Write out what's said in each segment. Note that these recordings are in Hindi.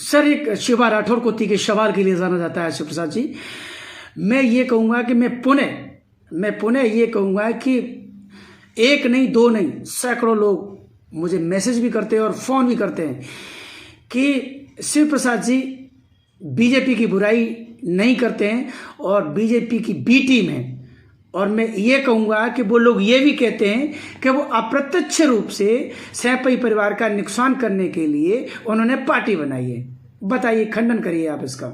सर, एक शिवा राठौर को तीखे सवाल के लिए जाना जाता है। शिव प्रसाद जी, मैं ये कहूँगा कि मैं पुनः ये कहूँगा कि एक नहीं, दो नहीं, सैकड़ों लोग मुझे मैसेज भी करते हैं और फ़ोन भी करते हैं कि शिव प्रसाद जी बीजेपी की बुराई नहीं करते हैं और बीजेपी की बी टीम है। और मैं ये कहूँगा कि वो लोग ये भी कहते हैं कि वो अप्रत्यक्ष रूप से सैफई परिवार का नुकसान करने के लिए उन्होंने पार्टी बनाई है। बताइए, खंडन करिए आप इसका।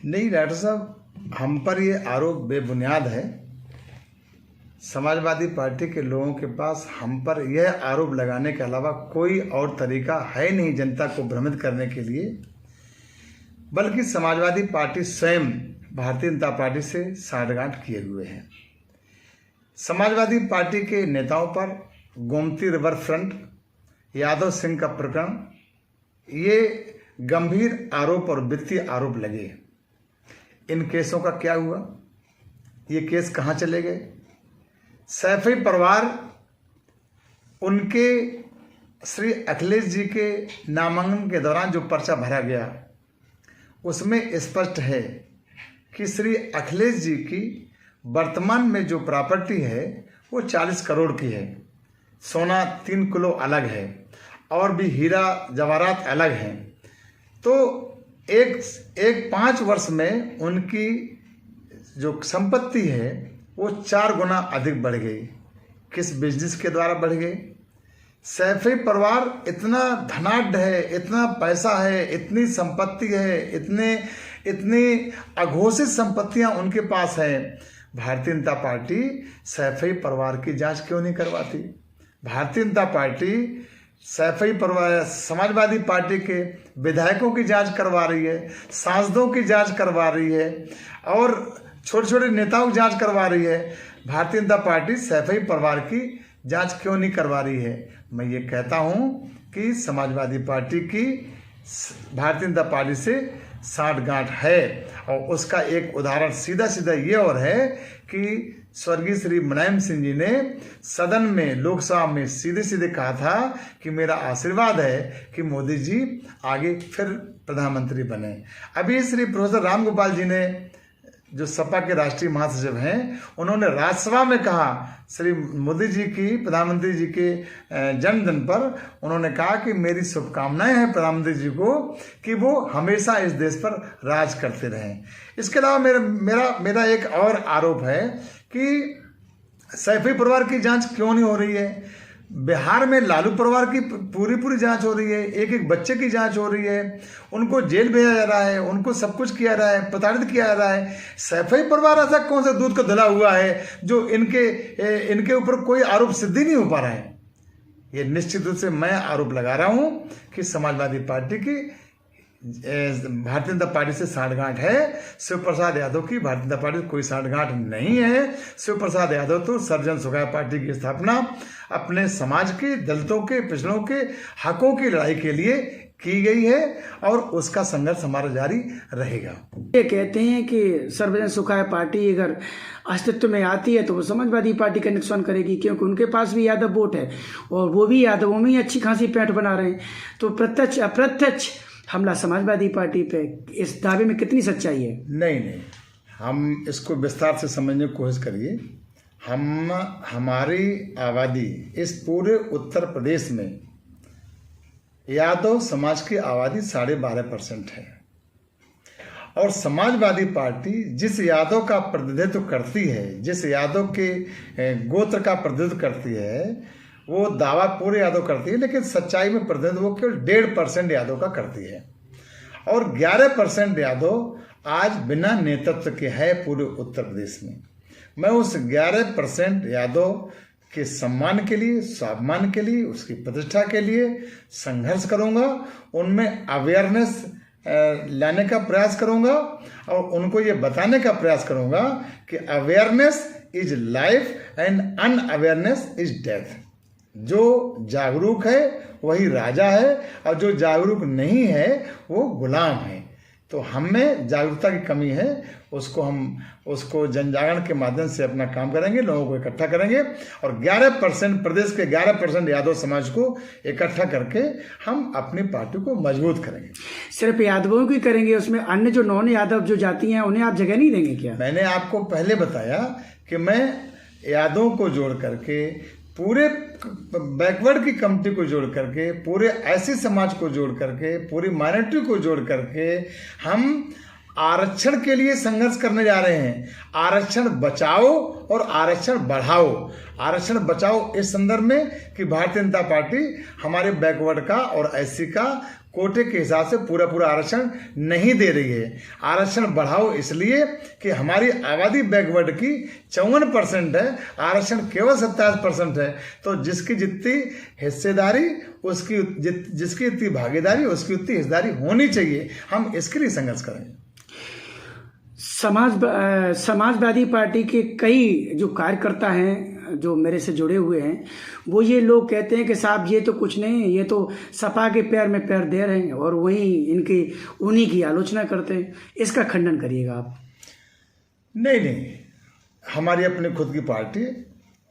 नहीं डॉक्टर साहब, हम पर ये आरोप बेबुनियाद है। समाजवादी पार्टी के लोगों के पास हम पर यह आरोप लगाने के अलावा कोई और तरीका है नहीं जनता को भ्रमित करने के लिए, बल्कि समाजवादी पार्टी स्वयं भारतीय जनता पार्टी से साठगांठ किए हुए हैं। समाजवादी पार्टी के नेताओं पर गोमती रिवर फ्रंट, यादव सिंह का प्रकरण, ये गंभीर आरोप और वित्तीय आरोप लगे। इन केसों का क्या हुआ? ये केस कहाँ चले गए? सैफई परिवार, उनके श्री अखिलेश जी के नामांकन के दौरान जो पर्चा भरा गया उसमें स्पष्ट है कि श्री अखिलेश जी की वर्तमान में जो प्रॉपर्टी है वो 40 करोड़ की है। सोना 3 किलो अलग है और भी हीरा जवाहरात अलग हैं। तो एक 5 वर्ष में उनकी जो संपत्ति है वो 4 गुना अधिक बढ़ गई। किस बिजनेस के द्वारा बढ़ गई? सैफई परिवार इतना धनाढ्य है, इतना पैसा है, इतनी संपत्ति है, इतनी अघोषित संपत्तियां उनके पास हैं। भारतीय जनता पार्टी सैफई परिवार की जांच क्यों नहीं करवाती? भारतीय जनता पार्टी सैफई परिवार, समाजवादी पार्टी के विधायकों की जांच करवा रही है, सांसदों की जांच करवा रही है और छोटे छोटे नेताओं की जांच करवा रही है। भारतीय जनता पार्टी सैफई परिवार की जांच क्यों नहीं करवा रही है? मैं ये कहता हूं कि समाजवादी पार्टी की भारतीय जनता पार्टी से साठगांठ है और उसका एक उदाहरण सीधा सीधा ये और है कि स्वर्गीय श्री मुलायम सिंह जी ने सदन में, लोकसभा में सीधे सीधे कहा था कि मेरा आशीर्वाद है कि मोदी जी आगे फिर प्रधानमंत्री बने। अभी श्री प्रोफेसर राम गोपाल जी ने, जो सपा के राष्ट्रीय महासचिव हैं, उन्होंने राज्यसभा में कहा श्री मोदी जी की, प्रधानमंत्री जी के जन्मदिन पर उन्होंने कहा कि मेरी शुभकामनाएं हैं प्रधानमंत्री जी को कि वो हमेशा इस देश पर राज करते रहें। इसके अलावा मेरा एक और आरोप है कि सैफई परिवार की जांच क्यों नहीं हो रही है? बिहार में लालू परिवार की पूरी जांच हो रही है, एक एक बच्चे की जांच हो रही है, उनको जेल भेजा जा रहा है, उनको सब कुछ किया जा रहा है, प्रताड़ित किया जा रहा है। सैफई परिवार ऐसा कौन सा दूध का धुला हुआ है जो इनके ऊपर कोई आरोप सिद्ध ही नहीं हो पा रहा है? ये निश्चित रूप से मैं आरोप लगा रहा हूं कि समाजवादी पार्टी की भारतीय जनता पार्टी से साठगांठ है। शिव प्रसाद यादव की भारतीय जनता पार्टी से कोई साठगांठ नहीं है। शिव प्रसाद यादव तो सर्वजन सुखाय पार्टी की स्थापना अपने समाज के, दलितों के, पिछड़ों के हकों की लड़ाई के लिए की गई है और उसका संघर्ष हमारा जारी रहेगा। ये कहते हैं कि सर्वजन सुखाय पार्टी अगर अस्तित्व में आती है तो वो समाजवादी पार्टी का नुकसान करेगी, क्योंकि उनके पास भी यादव वोट है और वो भी यादवों में ही अच्छी खासी पैठ बना रहे हैं। तो प्रत्यक्ष अप्रत्यक्ष हमला समाजवादी पार्टी पे, इस दावे में कितनी सच्चाई है? नहीं, हम इसको विस्तार से समझने की कोशिश करिए। हमारी आबादी इस पूरे उत्तर प्रदेश में यादव समाज की आबादी 12.5% है और समाजवादी पार्टी जिस यादव का प्रतिनिधित्व करती है, जिस यादव के गोत्र का प्रतिनिधित्व करती है, वो दावा पूरे यादव करती है, लेकिन सच्चाई में प्रतिनिधित्व वो केवल 1.5% यादव का करती है और 11% यादव आज बिना नेतृत्व के है पूरे उत्तर प्रदेश में। मैं उस 11% यादव के सम्मान के लिए, स्वाभिमान के लिए, उसकी प्रतिष्ठा के लिए संघर्ष करूंगा, उनमें अवेयरनेस लाने का प्रयास करूंगा और उनको ये बताने का प्रयास करूंगा कि awareness is life and unawareness is death. जो जागरूक है वही राजा है और जो जागरूक नहीं है वो गुलाम है। तो हमें जागरूकता की कमी है, उसको जन जागरण के माध्यम से अपना काम करेंगे, लोगों को इकट्ठा करेंगे और 11% प्रदेश के 11% यादव समाज को इकट्ठा करके हम अपनी पार्टी को मजबूत करेंगे। सिर्फ यादवों की करेंगे, उसमें अन्य जो नॉन यादव जो जाति हैं उन्हें आप जगह नहीं देंगे क्या? मैंने आपको पहले बताया कि मैं यादवों को जोड़ करके, पूरे बैकवर्ड की कमिटी को जोड़ करके, पूरे ऐसी समाज को जोड़ करके, पूरी माइनॉरिटी को जोड़ करके हम आरक्षण के लिए संघर्ष करने जा रहे हैं। आरक्षण बचाओ और आरक्षण बढ़ाओ। आरक्षण बचाओ इस संदर्भ में कि भारतीय जनता पार्टी हमारे बैकवर्ड का और एससी का कोटे के हिसाब से पूरा आरक्षण नहीं दे रही है। आरक्षण बढ़ाओ इसलिए कि हमारी आबादी बैकवर्ड की 54% है, आरक्षण केवल 27% है। तो जिसकी जितनी हिस्सेदारी, उसकी जिसकी इतनी भागीदारी, उसकी उतनी हिस्सेदारी होनी चाहिए। हम इसके लिए संघर्ष करेंगे। समाजवादी पार्टी के कई जो कार्यकर्ता हैं जो मेरे से जुड़े हुए हैं, वो ये लोग कहते हैं कि साहब ये तो कुछ नहीं है, ये तो सपा के पैर में पैर दे रहे हैं और वहीं उन्हीं की आलोचना करते हैं। इसका खंडन करिएगा आप। नहीं, हमारी अपनी खुद की पार्टी है।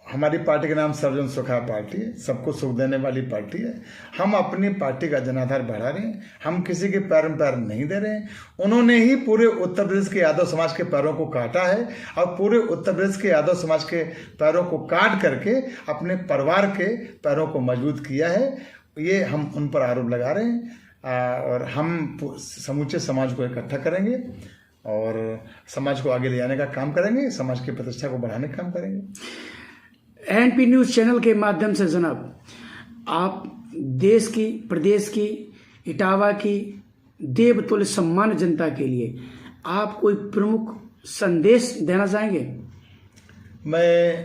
हमारी पार्टी का नाम सर्वजन सुखा पार्टी है, सबको सुख देने वाली पार्टी है। हम अपनी पार्टी का जनाधार बढ़ा रहे हैं, हम किसी के पैर में पैर नहीं दे रहे हैं। उन्होंने ही पूरे उत्तर प्रदेश के यादव समाज के पैरों को काटा है और पूरे उत्तर प्रदेश के यादव समाज के पैरों को काट करके अपने परिवार के पैरों को मजबूत किया है। ये हम उन पर आरोप लगा रहे हैं और हम समूचे समाज को इकट्ठा करेंगे और समाज को आगे ले जाने का काम करेंगे, समाज की प्रतिष्ठा को बढ़ाने का काम करेंगे। एनपी न्यूज़ चैनल के माध्यम से जनाब, आप देश की, प्रदेश की, इटावा की देवतुल्य सम्मान जनता के लिए आप कोई प्रमुख संदेश देना चाहेंगे? मैं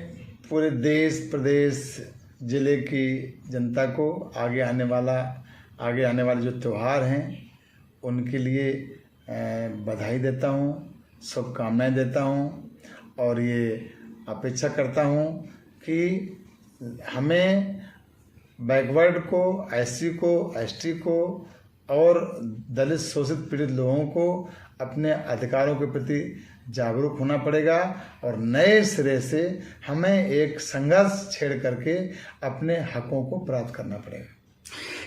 पूरे देश, प्रदेश, जिले की जनता को आगे आने वाले जो त्यौहार हैं उनके लिए बधाई देता हूँ, शुभकामनाएं देता हूँ और ये अपेक्षा करता हूँ कि हमें बैकवर्ड को, एससी को, एसटी को और दलित शोषित पीड़ित लोगों को अपने अधिकारों के प्रति जागरूक होना पड़ेगा और नए सिरे से हमें एक संघर्ष छेड़ करके अपने हकों को प्राप्त करना पड़ेगा।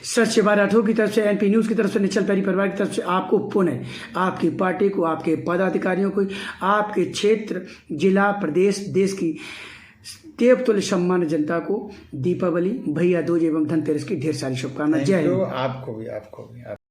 सच राठौर की तरफ से, एनपी न्यूज़ की तरफ से, निश्चल पैरी परिवार की तरफ से आपको पुनः, आपकी पार्टी को, आपके पदाधिकारियों को, आपके क्षेत्र, जिला, प्रदेश, देश की देवतुल्य सम्मान जनता को दीपावली, भैया दूज एवं धनतेरस की ढेर सारी शुभकामनाएं। जय हिंद। आपको भी।